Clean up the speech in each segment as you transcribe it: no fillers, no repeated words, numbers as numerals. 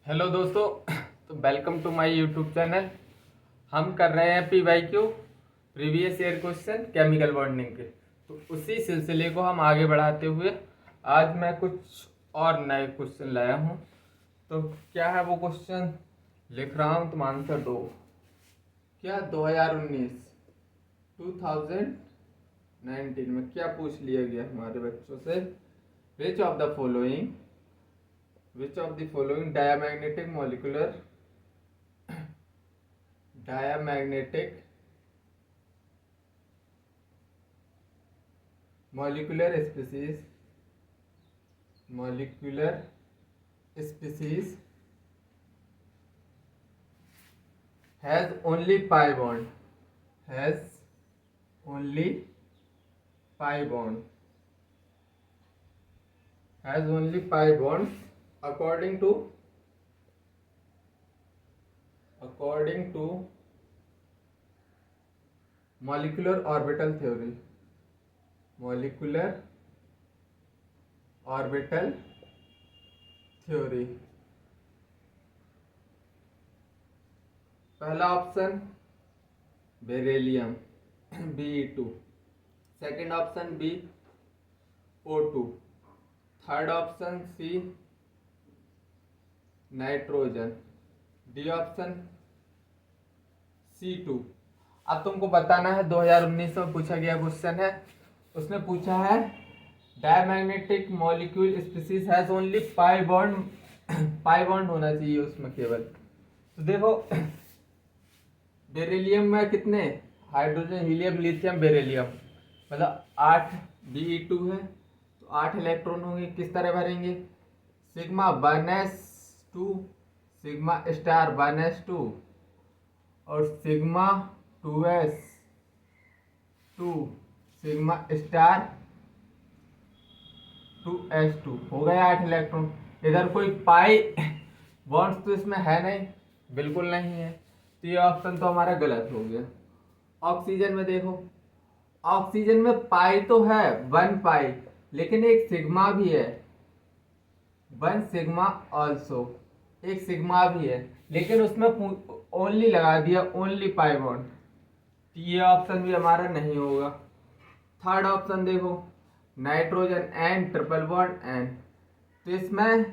Hello दोस्तों। तो welcome to my YouTube channel. हम कर रहे हैं PYQ previous year question chemical bonding के। तो उसी सिलसिले को हम आगे बढ़ाते हुए आज मैं कुछ और नए क्वेश्चन लाया हूँ। तो क्या है वो क्वेश्चन लिख रहा हूँ, तुम आंसर दो। क्या 2019 में क्या पूछ लिया गया हमारे बच्चों से? विच of the following diamagnetic molecular species has only pi bond according to molecular orbital theory. पहला option beryllium Be2, second option O2, third option C nitrogen, D option C2। अब तुमको बताना है 2019 में पूछा गया क्वेश्चन है, उसने पूछा है diamagnetic molecule species has only pi bond होना चाहिए उसमें केवल। तो देखो बेरिलियम में कितने हाइड्रोजन, हीलियम, लिथियम, बेरिलियम, मतलब 8 Be2 है तो 8 इलेक्ट्रॉन होंगे। किस तरह भरेंगे? Sigma 1s2, sigma star 1s2 और sigma 2s2, sigma star 2s2 हो गया 8 इलेक्ट्रॉन। इधर कोई पाई बॉन्ड्स तो इसमें है नहीं, बिल्कुल नहीं है, तो ये ऑप्शन तो हमारा गलत हो गया। ऑक्सीजन में देखो, ऑक्सीजन में पाई तो है 1 पाई, लेकिन एक सिग्मा भी है 1 सिग्मा ऑल्सो, एक सिग्मा भी है, लेकिन उसमें ओनली लगा दिया ओनली पाई बॉन्ड, तो ये ऑप्शन भी हमारा नहीं होगा। थर्ड ऑप्शन देखो nitrogen N triple bond N, तो इसमें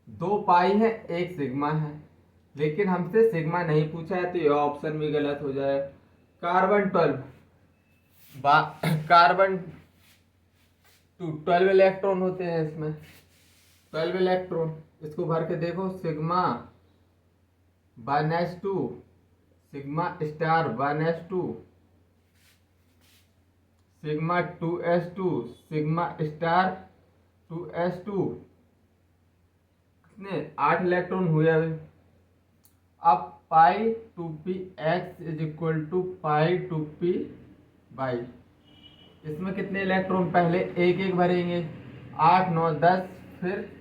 2 पाई है 1 सिग्मा है, लेकिन हमसे सिग्मा नहीं पूछा है, तो यह ऑप्शन भी गलत हो जाए। कार्बन 12 इलेक्ट्रॉन होते हैं इसमें, 12 इलेक्ट्रॉन, इसको भर के देखो sigma 1s2, sigma star 1s2, sigma 2s2, sigma star 2s2, कितने 8 इलेक्ट्रॉन हुए अभी। अब pi 2p x is equal to pi 2p बाई, इसमें कितने इलेक्ट्रॉन पहले एक एक भरेंगे, 8 9 10, फिर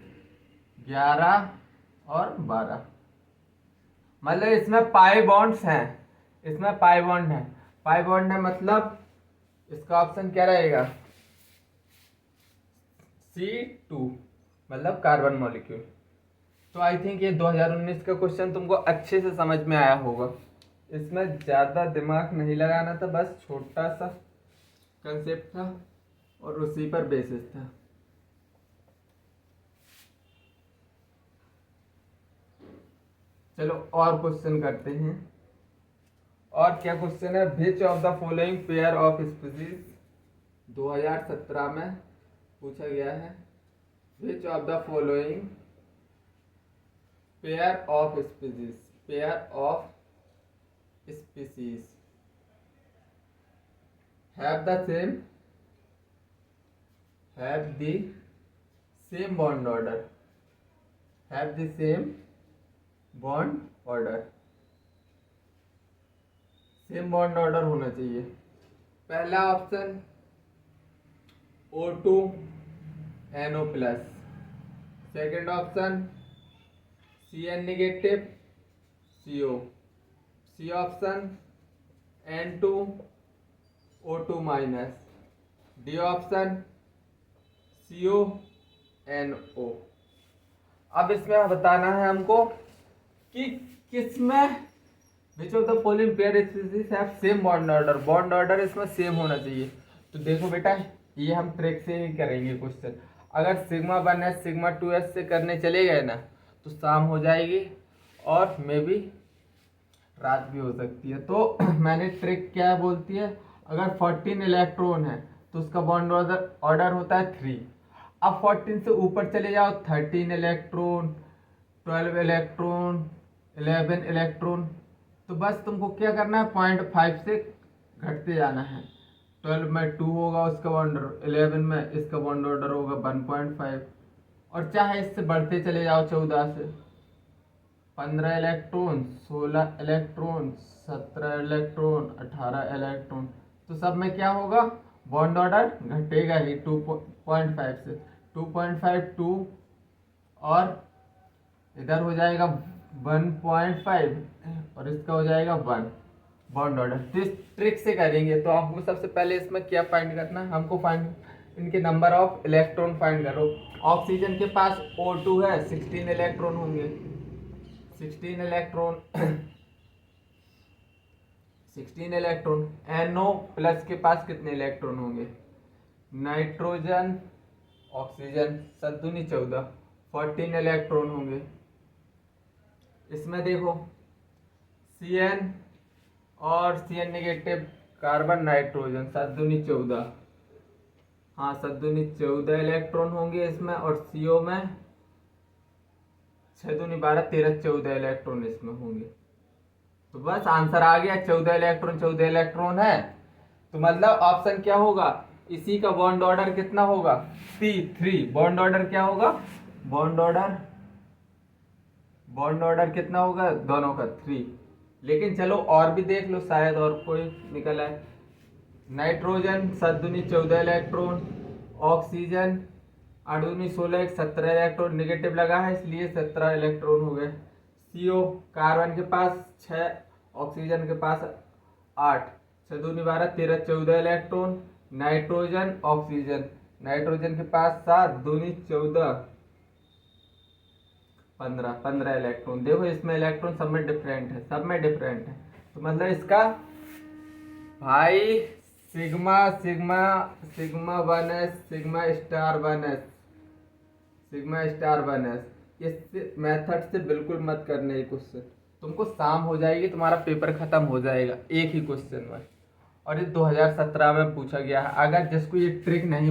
11 और 12, मतलब इसमें पाई बॉन्ड्स हैं, इसमें पाई बॉन्ड है, पाई बॉन्ड है, मतलब इसका ऑप्शन क्या रहेगा? C2, मतलब कार्बन मॉलिक्यूल। तो आई थिंक ये 2019 का क्वेश्चन तुमको अच्छे से समझ में आया होगा, इसमें ज़्यादा दिमाग नहीं लगाना था, बस छोटा सा कंसेप्ट था और उसी पर बेसिस था। चलो और क्वेश्चन करते हैं। और क्या क्वेश्चन है? Which of the following pair of species, 2017 में पूछा गया है। Which of the following pair of species have the same bond order होना चाहिए। पहला option O2 NO plus, second option Cn negative CO, C option N2 O2 minus, D option CO NO। अब इसमें बताना है हमको कि किसमें which of the following pair species have same bond order इसमें सेम होना चाहिए। तो देखो बेटा, ये हम ट्रिक से ही करेंगे क्वेश्चन। अगर सिग्मा 1s सिग्मा 2s से करने चले गए ना तो शाम हो जाएगी और मे बी रात भी हो सकती है। तो मैंने ट्रिक क्या बोलती है, अगर 14 इलेक्ट्रॉन है तो उसका बॉन्ड ऑर्डर होता है 3। अब 14 से ऊपर चले जाओ, 13 इलेक्ट्रॉन, 12 इलेक्ट्रॉन, 11 इलेक्ट्रॉन, तो बस तुमको क्या करना है, 0.5 से घटते जाना है। 12 में 2 होगा उसका बॉन्ड, 11 में इसका बॉन्ड ऑर्डर होगा 1.5, और चाहे इससे बढ़ते चले जाओ 14 से, 15 इलेक्ट्रॉन, 16 इलेक्ट्रॉन, 17 इलेक्ट्रॉन, 18 इलेक्ट्रॉन, तो सब में क्या होगा, बॉन्ड ऑर्डर घटेगा ही 2.5 से। 2.5 2 और इधर हो जाएगा 1.5 और इसका हो जाएगा 1 बॉन्ड ऑर्डर। तो इस ट्रिक से करेंगे। तो हमको सबसे पहले इसमें क्या फाइंड करना है, हमको फाइंड इनके नंबर ऑफ इलेक्ट्रॉन फाइंड करो। ऑक्सीजन के पास O2 है, 16 इलेक्ट्रॉन होंगे, 16 इलेक्ट्रॉन 16 इलेक्ट्रॉन। NO प्लस के पास कितने इलेक्ट्रॉन होंगे, नाइट्रोजन ऑक्सीजन 7 दूनी 14, 14 इलेक्ट्रॉन होंगे। इसमें देखो Cn और Cn नेगेटिव कार्बन नाइट्रोजन 7 दूनी 14, हाँ 7 दूनी 14 इलेक्ट्रॉन होंगे इसमें, और CO में 6 दूनी 12, 13 14 इलेक्ट्रॉन इसमें होंगे। तो बस आंसर आ गया, 14 इलेक्ट्रॉन 14 इलेक्ट्रॉन है। तो मतलब ऑप्शन क्या होगा, इसी का बॉन्ड ऑर्डर कितना होगा, C3। बॉन्ड ऑर्डर क्या होगा, बॉन्ड ऑर्डर कितना होगा दोनों का 3। लेकिन चलो और भी देख लो, शायद और कोई निकल आए। नाइट्रोजन 7 दूनी 14 इलेक्ट्रॉन, ऑक्सीजन 8 दूनी 16, 17 इलेक्ट्रॉन नेगेटिव लगा है इसलिए 17 इलेक्ट्रॉन हो गए। CO कार्बन के पास 6, ऑक्सीजन के पास 8, 6 दूनी 12, 13 14 इलेक्ट्रॉन। नाइट्रोजन ऑक्सीजन, नाइट्रोजन के पास 7 दूनी 14, 15 इलेक्ट्रॉन। देखो इसमें इलेक्ट्रॉन सब में डिफरेंट है, तो मतलब इसका भाई sigma sigma sigma 1s sigma star 1s sigma star 1s इस मेथड से बिल्कुल मत करने ये क्वेश्चन। तुमको शाम हो जाएगी, तुम्हारा पेपर खत्म हो जाएगा एक ही क्वेश्चन में, और ये 2017 में पूछा गया है। अगर जिसको ये ट्रिक नहीं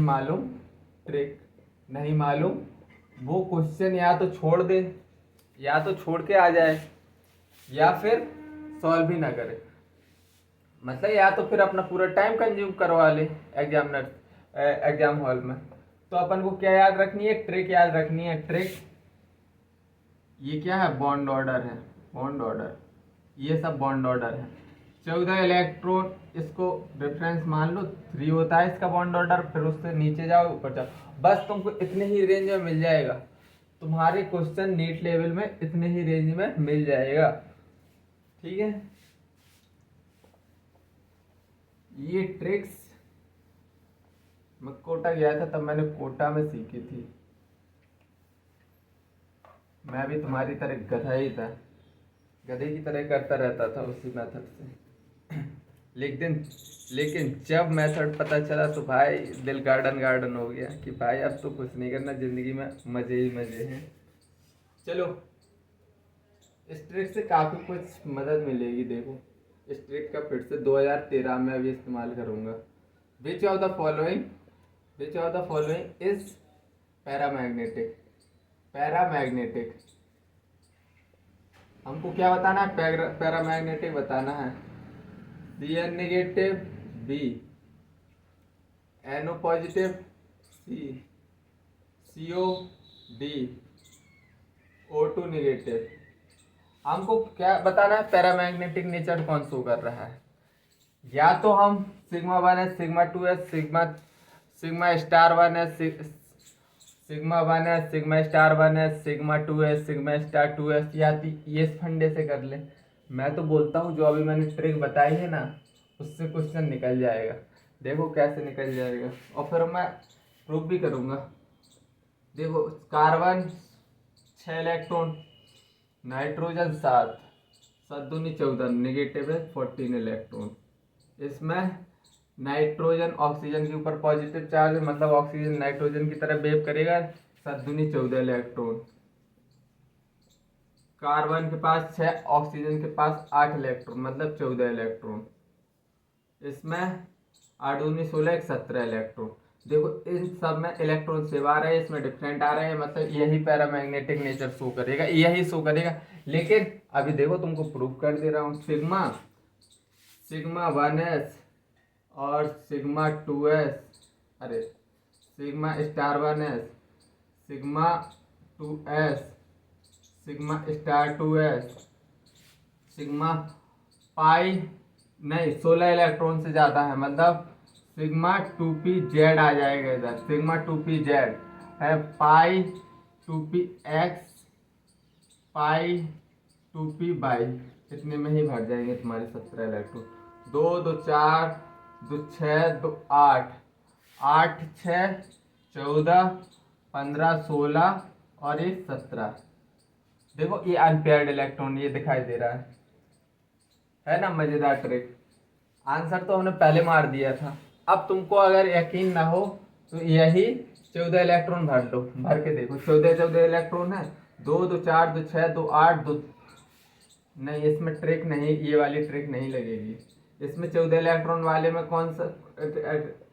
मालूम वो क्वेश्चन या तो छोड़ दे, या तो छोड़ के आ जाए, या फिर सॉल्व ही ना करे। मतलब या तो फिर अपना पूरा टाइम कंज्यूम करवा ले एग्जाम हॉल में। तो अपन को क्या याद रखनी है, ट्रिक याद रखनी है। ट्रिक ये क्या है, बॉन्ड ऑर्डर, ये सब बॉन्ड ऑर्डर है। 14 इलेक्ट्रॉन, इसको रेफरेंस मान लो 3 होता है इसका बॉन्ड ऑर्डर, फिर उससे नीचे जाओ ऊपर जाओ, बस तुमको इतने ही रेंज में मिल जाएगा। तुम्हारे क्वेश्चन नीट लेवल में इतने ही रेंज में मिल जाएगा, ठीक है। ये ट्रिक्स मैं कोटा गया था तब मैंने कोटा में सीखी थी। मैं भी तुम्हारी तरह गधा ही था, गधे की तरह करता रहता था उसी मेथड से। लेकिन जब मेथड पता चला तो भाई दिल गार्डन हो गया कि भाई अब तो कुछ नहीं करना, जिंदगी में मजे ही मजे हैं। चलो इस ट्रिक से काफ़ी कुछ मदद मिलेगी। देखो इस ट्रिक का फिर से 2013 में अभी इस्तेमाल करूँगा। विच of the following is paramagnetic. हमको क्या बताना है, पैरामैग्नेटिक बताना है। Cn negative B, NO positive C, CO D, O2 negative. हमको क्या बताना है, पैरामैग्नेटिक नेचर कौन शो कर रहा है। या तो हम sigma 1s sigma 2s sigma star 1s sigma 1s sigma star 1s sigma 2s sigma star 2s, या ये फंडे से कर ले। मैं तो बोलता हूँ जो अभी मैंने ट्रिक बताई है ना, उससे क्वेश्चन निकल जाएगा। देखो कैसे निकल जाएगा, और फिर मैं प्रूफ भी करूँगा। देखो कार्बन 6 इलेक्ट्रॉन, नाइट्रोजन 7, 7 दूनी 14, नेगेटिव है 14 इलेक्ट्रॉन। इसमें नाइट्रोजन ऑक्सीजन के ऊपर पॉजिटिव चार्ज है, मतलब ऑक्सीजन नाइट्रोजन की तरह बिहेव करेगा, 7 दूनी 14 इलेक्ट्रॉन। कार्बन के पास 6, ऑक्सीजन के पास 8 इलेक्ट्रॉन, मतलब 14 इलेक्ट्रॉन। इसमें 8 दूनी 16, 17 इलेक्ट्रॉन। देखो इन सब में इलेक्ट्रॉन सेव आ रहे हैं, इसमें डिफरेंट आ रहे हैं, मतलब यही पैरामैग्नेटिक नेचर शो करेगा, यही शो करेगा। लेकिन अभी देखो तुमको प्रूफ कर दे रहा हूँ, सिग्मा 1s और सिग्मा 2s, अरे sigma star 1s, sigma 2s, sigma star 2s, sigma pi नहीं 16 इलेक्ट्रॉन से ज़्यादा है, मतलब सिग्मा 2p z आ जाएगा इधर, सिग्मा 2p z है, पाई 2p x, पाई 2p y, इतने में ही भर जाएंगे तुम्हारे 17 इलेक्ट्रॉन। 2 2 4 2 6 2 8, 8 6 14 15 16 और ये 17। देखो ये अनपेयर्ड इलेक्ट्रॉन ये दिखाई दे रहा है ना, मजेदार ट्रिक। आंसर तो हमने पहले मार दिया था। अब तुमको अगर यकीन ना हो तो यही 14 इलेक्ट्रॉन भर लो, भर के देखो, 14 इलेक्ट्रॉन है। 2 2 4 2 6 2 8 2, नहीं इसमें ट्रिक नहीं, ये वाली ट्रिक नहीं लगेगी इसमें। 14 इलेक्ट्रॉन वाले में कौन सा,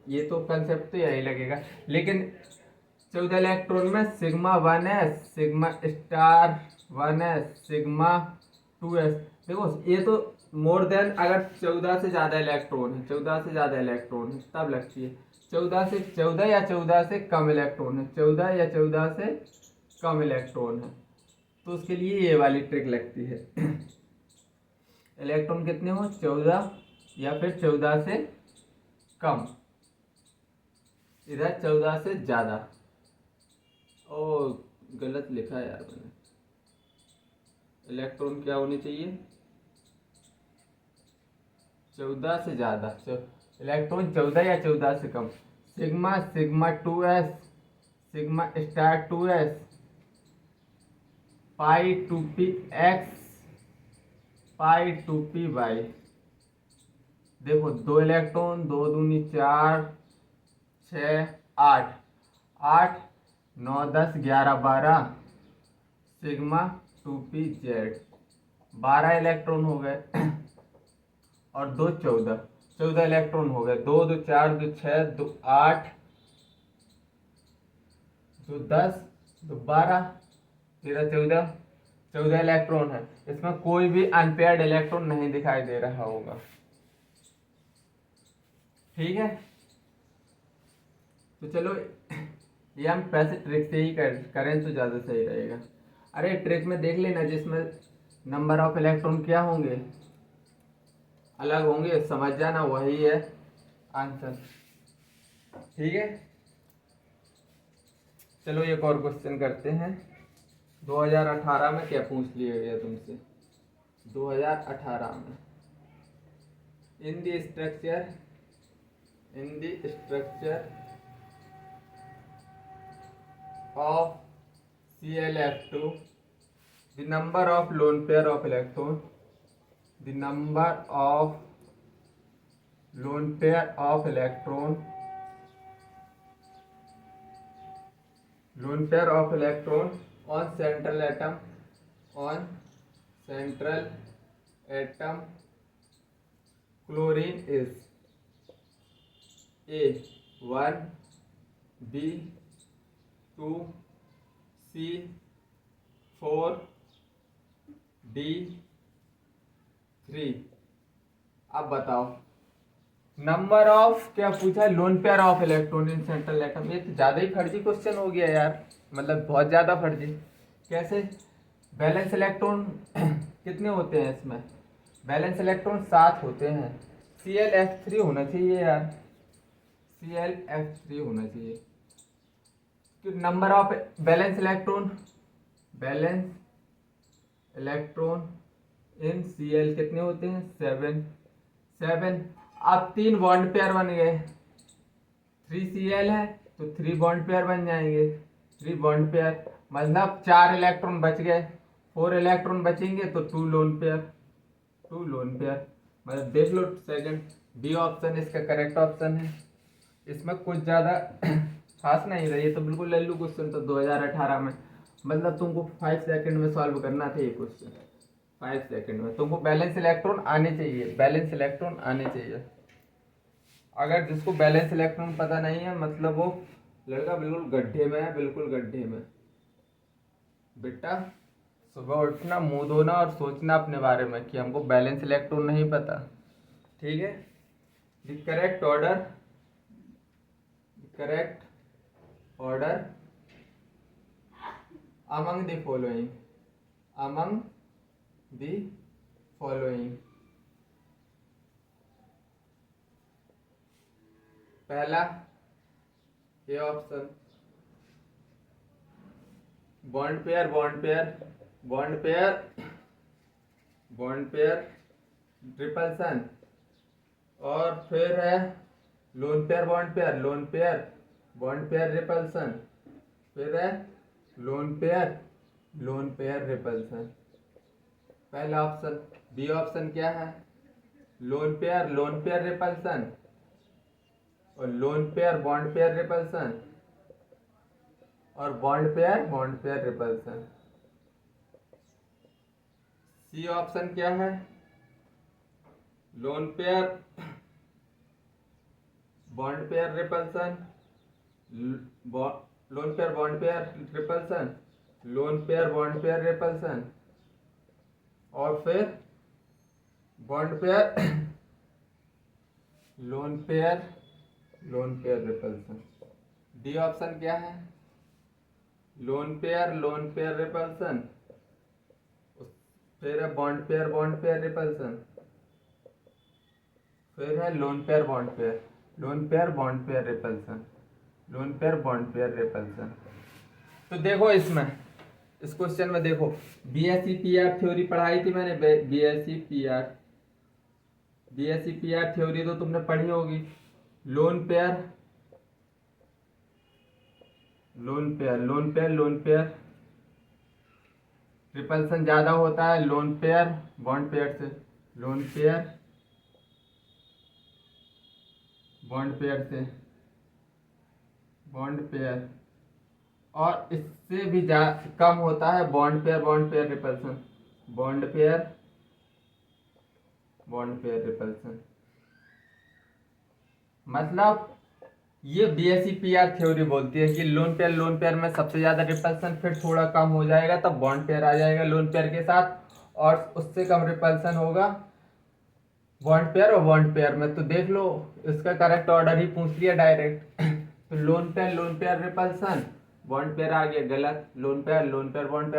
ये तो कंसेप्ट तो यही लगेगा, लेकिन 14 इलेक्ट्रॉन में sigma 1s, sigma star 1s, sigma 2s, देखो ये तो मोर देन, अगर 14 से ज़्यादा इलेक्ट्रॉन है, 14 से ज़्यादा इलेक्ट्रॉन है तब लगती है। 14 या 14 से कम इलेक्ट्रॉन है, 14 या 14 से कम इलेक्ट्रॉन है, तो उसके लिए ये वाली ट्रिक लगती है। इलेक्ट्रॉन कितने हो, 14 या फिर 14 से कम, इधर 14 से ज़्यादा। ओ गलत लिखा है यार मैंने, इलेक्ट्रॉन क्या होनी चाहिए, 14 से ज़्यादा, इलेक्ट्रॉन 14 या 14 से कम। Sigma 2s, sigma star 2s, pi 2px, pi 2py। देखो 2 इलेक्ट्रॉन, 2 दूनी 4 6 8, 8 9 10 11 12, सिग्मा 2pz, 12 इलेक्ट्रॉन हो गए और 2 14 इलेक्ट्रॉन हो गए। 2 2 4 2 6 2 8 2 10 2 12 13 14 इलेक्ट्रॉन है। इसमें कोई भी अनपेयर्ड इलेक्ट्रॉन नहीं दिखाई दे रहा होगा, ठीक है। तो चलो ये हम पैसे ट्रिक से ही करें तो ज़्यादा सही रहेगा। अरे ट्रिक में देख लेना, जिसमें नंबर ऑफ इलेक्ट्रॉन क्या होंगे, अलग होंगे, समझ जाना, वही है आंसर, ठीक है। चलो एक और क्वेश्चन करते हैं। 2018 में क्या पूछ लिया गया तुमसे, 2018 में, in the structure of ClF2 the number of lone pair of electron, the number of lone pair of electron on central atom chlorine is A 1, B 2, C 4, D 3। अब बताओ नंबर ऑफ, क्या पूछा, lone pair of electron in central atom. ये तो ज़्यादा ही फर्जी question हो गया यार, मतलब बहुत ज़्यादा फर्जी। कैसे, बैलेंस इलेक्ट्रॉन कितने होते हैं इसमें, बैलेंस इलेक्ट्रॉन 7 होते हैं। Clf3 होना चाहिए यार, Clf3 होना चाहिए। Number of balance electron in Cl कितने होते हैं, 7। अब 3 बॉन्ड पेयर बन गए, 3Cl है तो 3 बॉन्ड पेयर बन जाएंगे, 3 बॉन्ड पेयर, मतलब 4 इलेक्ट्रॉन बच गए। 4 इलेक्ट्रॉन बचेंगे तो 2 लोन पेयर, 2 लोन पेयर। मतलब देख लो सेकंड, बी ऑप्शन इसका करेक्ट ऑप्शन है। इसमें कुछ ज़्यादा खास नहीं रही, ये तो बिल्कुल लल्लू क्वेश्चन था 2018 में। मतलब तुमको 5 सेकंड में सॉल्व करना था ये क्वेश्चन, 5 सेकंड में। तुमको बैलेंस इलेक्ट्रॉन आने चाहिए, बैलेंस इलेक्ट्रॉन आने चाहिए। अगर जिसको बैलेंस इलेक्ट्रॉन पता नहीं है मतलब वो लड़का बिल्कुल गड्ढे में है, बिल्कुल गड्ढे में। बेटा सुबह उठना, मुंह धोना और सोचना अपने बारे में कि हमको बैलेंस इलेक्ट्रॉन नहीं पता, ठीक है। The correct order, correct order among the following, among the following। पहला A option, bond pair, bond pair, bond pair, bond pair repulsion. और फिर है lone pair bond pair, lone pair bond pair repulsion. फिर है lone pair, lone pair repulsion. पहला option. B option क्या है? Lone pair repulsion और lone pair bond pair repulsion और bond pair repulsion. C option क्या है? Lone pair bond pair repulsion, loan pair bond pair repulsion, loan pair bond pair repulsion और फिर bond pair lone pair repulsion. D option क्या है? Lone pair repulsion, फिर है bond pair repulsion, फिर है lone pair bond pair repulsion, loan pair bond pair repulsion. तो देखो इसमें, इस क्वेश्चन में देखो, बीएससी पीआर थ्योरी पढ़ाई थी मैंने, बीएससी पीआर थ्योरी तो तुमने पढ़ी होगी। लोन पेयर रिपल्सन ज्यादा होता है लोन पेयर बॉन्ड पेयर से, लोन पेयर बॉन्ड पेयर और इससे भी कम होता है bond pair repulsion, bond pair repulsion. मतलब ये बीएससी पीआर थ्योरी बोलती है कि लोन पेयर में सबसे ज्यादा रिपल्सन, फिर थोड़ा कम हो जाएगा तब बॉन्ड पेयर आ जाएगा लोन पेयर के साथ, और उससे कम रिपल्सन होगा बॉन्ड पेयर में। तो देख लो इसका करेक्ट ऑर्डर ही पूछ लिया डायरेक्ट। तो lone pair repulsion, bond pair आ गया गलत, lone pair bond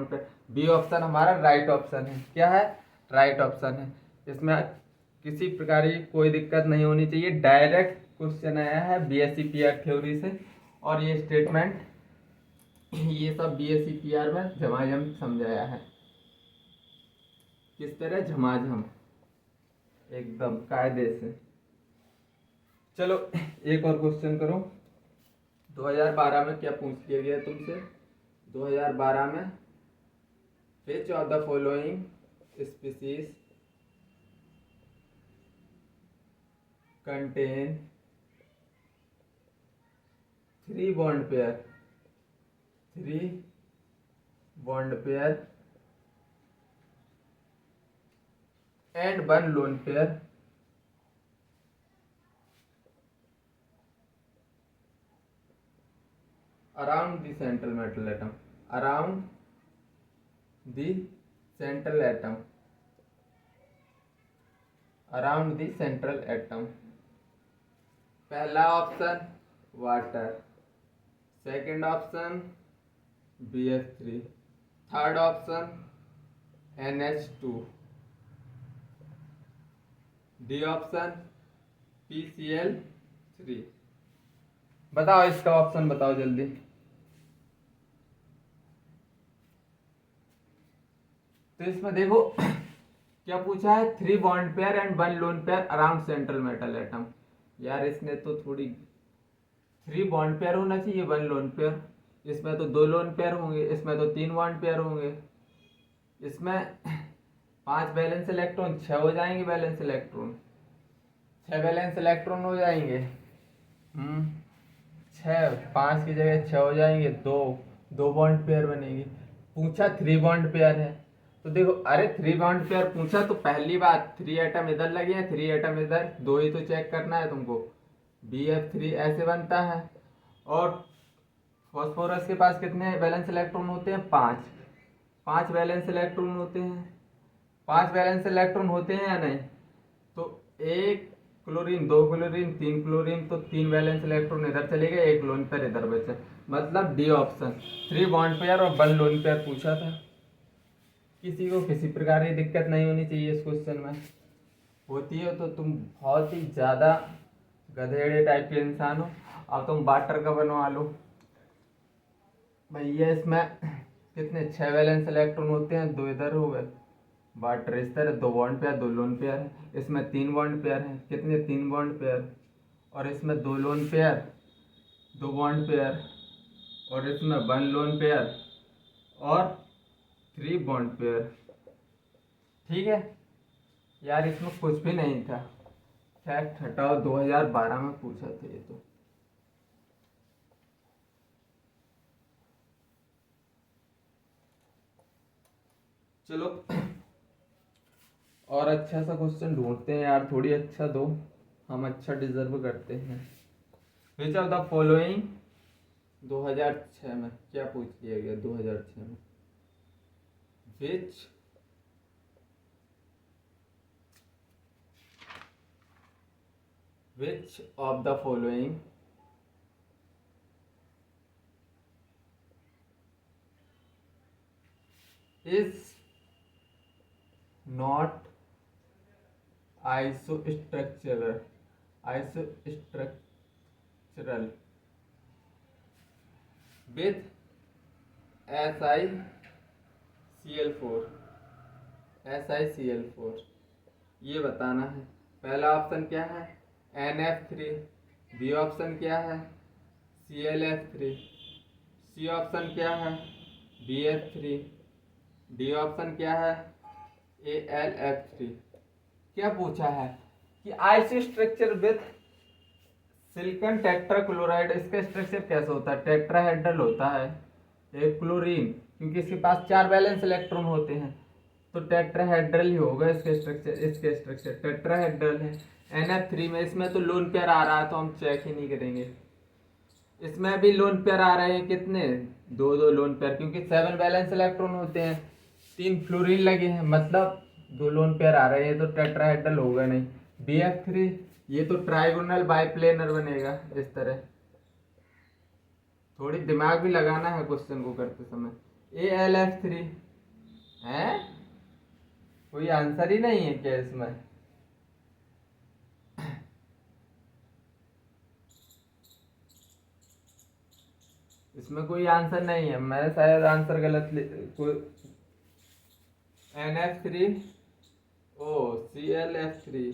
pair. B option हमारा राइट ऑप्शन है। क्या है? राइट ऑप्शन है। इसमें किसी प्रकार की कोई दिक्कत नहीं होनी चाहिए, डायरेक्ट क्वेश्चन आया है बीएससी पीआर थ्योरी से। और ये स्टेटमेंट ये सब बीएससी पीआर में झमाझम समझाया है, किस तरह झमाझम, एकदम कायदे से। चलो एक और क्वेश्चन करो। 2012 में क्या पूछ लिया गया तुमसे? 2012 में which of the following species contain 3 bond pair and 1 lone pair around the central metal atom, around the central atom, around the central atom। पहला option water, second option BF3, third option NH2, D option PCl3। बताओ इसका option बताओ जल्दी। तो इसमें देखो क्या पूछा है? 3 bond pair and 1 lone pair around central metal atom. यार इसने तो थोड़ी 3 बॉन्ड पेयर होना चाहिए 1 लोन पेयर, इसमें तो 2 लोन पेयर होंगे, इसमें तो 3 बॉन्ड पेयर होंगे। इसमें 5 वैलेंस इलेक्ट्रॉन, 6 हो जाएंगे वैलेंस इलेक्ट्रॉन, 6 वैलेंस इलेक्ट्रॉन हो जाएंगे। 6, 5 की जगह 6 हो जाएंगे, दो दो बॉन्ड पेयर बनेगी। पूछा 3 बॉन्ड पेयर है, तो देखो अरे 3 बॉन्ड पेयर पूछा तो पहली बात 3 एटम इधर लगे हैं, 3 एटम इधर, दो ही तो चेक करना है तुमको। BF3 ऐसे बनता है। और फॉस्फोरस के पास कितने वैलेंस इलेक्ट्रॉन होते हैं? 5। 5 वैलेंस इलेक्ट्रॉन होते हैं। 5 वैलेंस इलेक्ट्रॉन होते हैं या नहीं? तो एक क्लोरीन, 2 क्लोरीन, 3 क्लोरीन, तो 3 वैलेंस इलेक्ट्रॉन इधर चले गए, एक लोन पेयर इधर बचा। मतलब डी ऑप्शन, 3 बॉन्ड पेयर और 1 लोन पेयर पूछा था। किसी को किसी प्रकार की दिक्कत नहीं होनी चाहिए इस क्वेश्चन में। होती है तो तुम बहुत ही ज़्यादा गधेड़े टाइप के इंसान हो। अब तुम वाटर का बनवा लो भैया। इसमें कितने 6 वैलेंस इलेक्ट्रॉन होते हैं, 2 इधर हो गए। वाटर इस तरह 2 बॉन्ड पेयर, 2 लोन पेयर है। इसमें 3 बॉन्ड पेयर है, कितने 3 बॉन्ड पेयर। और इसमें 2 लोन पेयर, 2 बॉन्ड पेयर। और इसमें 1 लोन पेयर और 3 बॉन्ड पेयर। ठीक है यार, इसमें कुछ भी नहीं था। फैक्ट हटाओ, 2012 में पूछा था ये तो। चलो और अच्छा सा क्वेश्चन ढूंढते हैं यार, थोड़ी अच्छा दो, हम अच्छा डिजर्व करते हैं। विच ऑफ द फॉलोइंग 2006 में क्या पूछ लिया गया? 2006 में which of the following is not isostructural with SiCl4 ये बताना है। पहला ऑप्शन क्या है? NF3। बी ऑप्शन क्या है? ClF3। सी ऑप्शन क्या है? BF3। डी ऑप्शन क्या है? AlF3। क्या पूछा है कि iso structure with silicon tetrachloride, इसका स्ट्रक्चर कैसा होता है? टेट्राहेड्रल होता है। एक क्लोरीन, क्योंकि इसके पास 4 वैलेंस इलेक्ट्रॉन होते हैं तो टेट्राहेड्रल ही होगा इसके स्ट्रक्चर। इसके स्ट्रक्चर टेट्राहेड्रल है। NF3 में, इसमें तो लोन पेयर आ रहा है तो हम चेक ही नहीं करेंगे। इसमें भी लोन पेयर आ रहे हैं, कितने? 2 लोन पेयर, क्योंकि 7 वैलेंस इलेक्ट्रॉन होते हैं, 3 फ्लोरीन लगे हैं, मतलब 2 लोन पेयर आ रहे हैं, तो टेट्राहेड्रल होगा नहीं। BF3 ये तो ट्राइगोनल बाइप्लेनर बनेगा इस तरह। थोड़ी दिमाग भी लगाना है क्वेश्चन को करते समय। AlF3 है, कोई आंसर ही नहीं है क्या इसमें? इसमें कोई आंसर नहीं है, मैं शायद आंसर गलत कोई NF3 O ClF3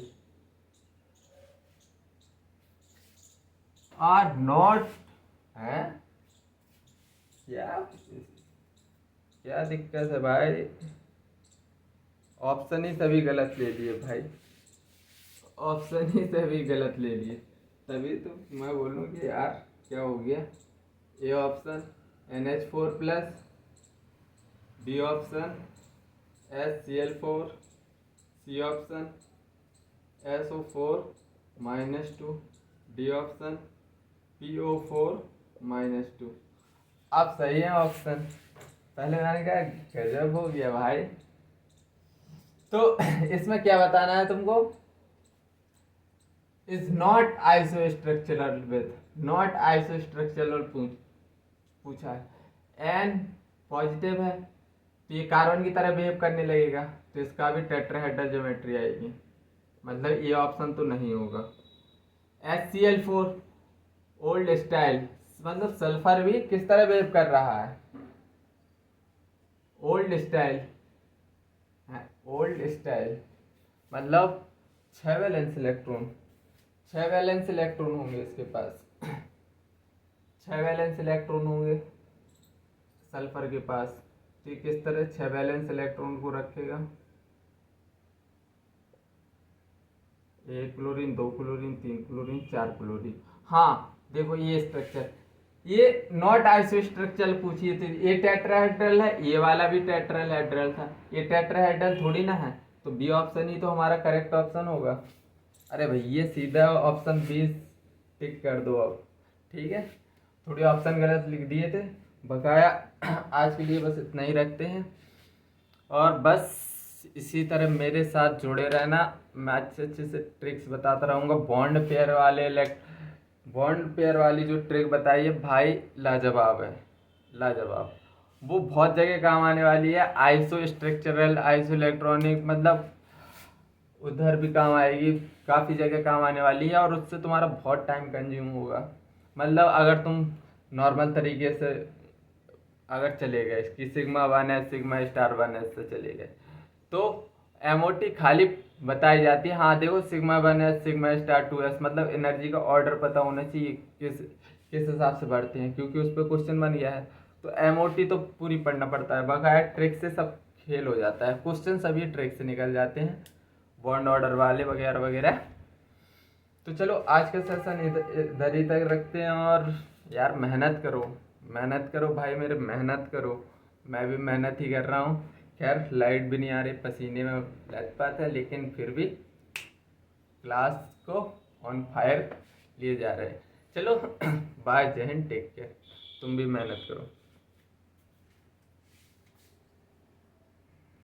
are not है। क्या क्या दिक्कत है भाई? ऑप्शन ही सभी गलत ले लिए भाई, ऑप्शन ही सभी गलत ले लिए, तभी तो मैं बोलूँ कि यार क्या हो गया। A option NH4+, B option SCl4, C option SO4-2, D option PO4-2। अब सही है ऑप्शन। पहले मैंने कहा गजब हो गया भाई। तो इसमें क्या बताना है तुमको? Is not isostructural with, not आइसोस्ट्रक्चरल पूछा है। एन पॉजिटिव है तो ये कार्बन की तरह बिहेव करने लगेगा, तो इसका भी टेट्राहेड्रल ज्योमेट्री आएगी, मतलब ये ऑप्शन तो नहीं होगा। HCl4 ओल्ड स्टाइल, मतलब सल्फर भी किस तरह बिहेव कर रहा है? ओल्ड स्टाइल, ओल्ड स्टाइल मतलब 6 वैलेंस इलेक्ट्रॉन, 6 वैलेंस इलेक्ट्रॉन होंगे इसके पास। 6 वैलेंस इलेक्ट्रॉन होंगे सल्फर के पास, तो ये किस तरह 6 वैलेंस इलेक्ट्रॉन को रखेगा, 1 क्लोरीन, 2 क्लोरीन, 3 क्लोरीन, 4 क्लोरीन। हाँ देखो ये स्ट्रक्चर, ये नॉट आइसो स्ट्रक्चर पूछिए थी, ये टेट्राहेड्रल है, ये वाला भी टेट्राहेड्रल था, ये टेट्राहेड्रल थोड़ी ना है, तो बी ऑप्शन ही तो हमारा करेक्ट ऑप्शन होगा। अरे भाई ये सीधा ऑप्शन बी टिक कर दो अब, ठीक है। थोड़ी ऑप्शन गलत लिख दिए थे, बकाया आज के लिए बस इतना ही रखते हैं। और बस इसी तरह मेरे साथ जुड़े रहना, मैं अच्छे अच्छे से ट्रिक्स बताता रहूँगा। बॉन्ड पेयर वाली जो ट्रिक बताई है भाई लाजवाब है, लाजवाब, वो बहुत जगह काम आने वाली है। आइसो स्ट्रक्चरल, आइसो इलेक्ट्रॉनिक, मतलब उधर भी काम आएगी, काफ़ी जगह काम आने वाली है, और उससे तुम्हारा बहुत टाइम कंज्यूम होगा। मतलब अगर तुम नॉर्मल तरीके से अगर चले गए कि sigma 1s sigma star 1s से चले गए, तो एमओटी खाली बताई जाती है। हाँ देखो sigma 1s sigma star 2s, मतलब एनर्जी का ऑर्डर पता होना चाहिए किस किस हिसाब से बढ़ते हैं, क्योंकि उस पर क्वेश्चन बन गया है। तो एमओटी तो पूरी पढ़ना पड़ता है, बकाया ट्रिक से सब खेल हो जाता है, क्वेश्चन सभी ट्रिक से निकल जाते हैं, बॉन्ड ऑर्डर वाले वगैरह वगैरह। तो चलो आज का सेशन इधर ही तक रखते हैं, और यार मेहनत करो, मेहनत करो भाई मेरे, मेहनत करो, मैं भी मेहनत ही कर रहा हूँ। खैर लाइट भी नहीं आ रही, पसीने में लथपथ है, लेकिन फिर भी क्लास को ऑन फायर लिए जा रहे हैं। चलो बाय, जय हिंद, टेक केयर, तुम भी मेहनत करो।